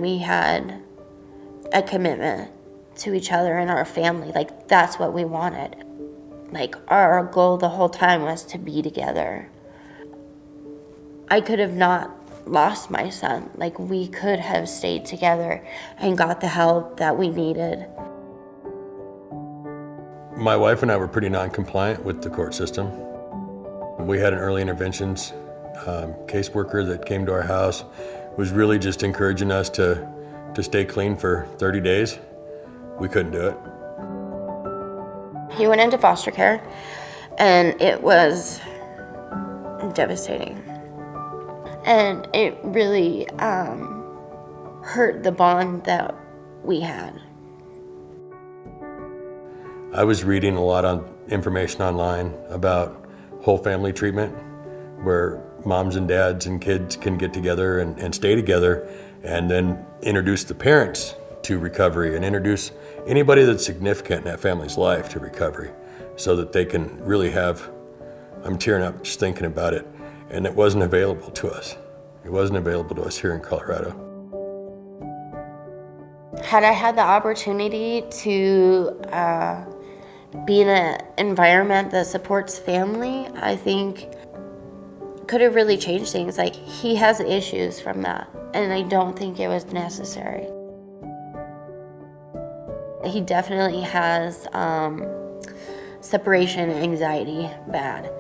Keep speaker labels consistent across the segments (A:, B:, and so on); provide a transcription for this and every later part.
A: We had a commitment to each other and our family. Like, that's what we wanted. Like, our goal the whole time was to be together. I could have not lost my son. Like, we could have stayed together and got the help that we needed.
B: My wife and I were pretty non-compliant with the court system. We had an early interventions caseworker that came to our house, was really just encouraging us to stay clean for 30 days. We couldn't do it.
A: He went into foster care, and it was devastating. And it really hurt the bond that we had.
B: I was reading a lot on information online about whole family treatment, where moms and dads and kids can get together and stay together, and then introduce the parents to recovery and introduce anybody that's significant in that family's life to recovery, so that they can really have, I'm tearing up just thinking about it, and it wasn't available to us. It wasn't available to us here in Colorado.
A: Had I had the opportunity to be in an environment that supports family, I think could have really changed things. Like, he has issues from that, and I don't think it was necessary. He definitely has separation anxiety bad.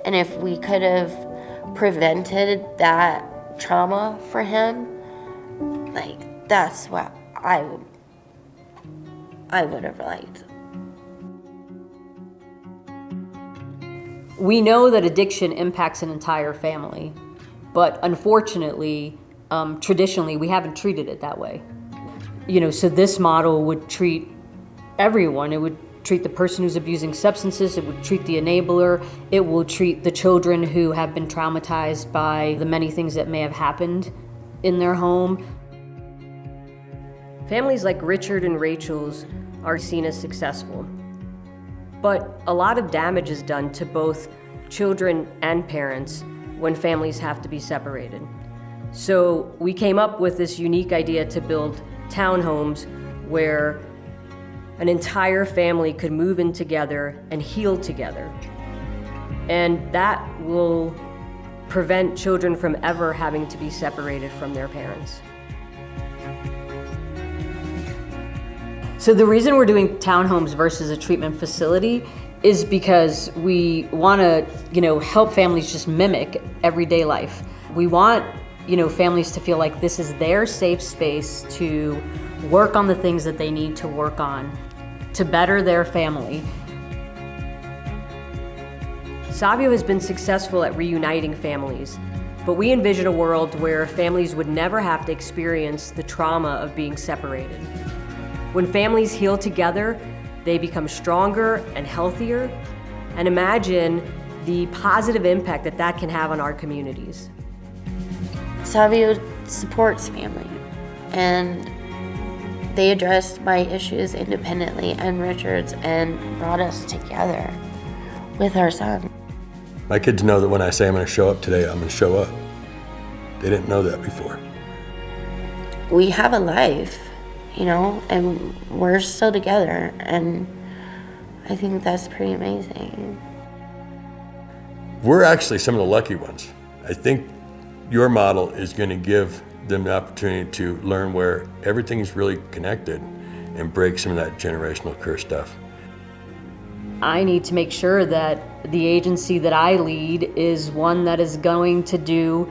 A: And if we could have prevented that trauma for him, like, that's what I would have liked.
C: We know that addiction impacts an entire family, but unfortunately, traditionally, we haven't treated it that way. So this model would treat everyone. It would treat the person who's abusing substances, it would treat the enabler, it will treat the children who have been traumatized by the many things that may have happened in their home.
D: Families like Richard and Rachel's are seen as successful, but a lot of damage is done to both children and parents when families have to be separated. So we came up with this unique idea to build townhomes where an entire family could move in together and heal together. And that will prevent children from ever having to be separated from their parents.
C: So the reason we're doing townhomes versus a treatment facility is because we want to, help families just mimic everyday life. We want, families to feel like this is their safe space to work on the things that they need to work on to better their family.
D: Savio has been successful at reuniting families, but we envision a world where families would never have to experience the trauma of being separated. When families heal together, they become stronger and healthier, and imagine the positive impact that can have on our communities.
A: Savio supports family, and they addressed my issues independently and Richard's, and brought us together with our son.
B: My kids know that when I say I'm going to show up today, I'm going to show up. They didn't know that before.
A: We have a life, and we're still together, and I think that's pretty amazing.
B: We're actually some of the lucky ones. I think your model is going to give them the opportunity to learn where everything is really connected and break some of that generational curse stuff.
C: I need to make sure that the agency that I lead is one that is going to do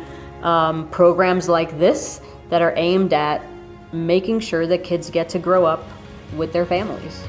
C: programs like this that are aimed at making sure that kids get to grow up with their families.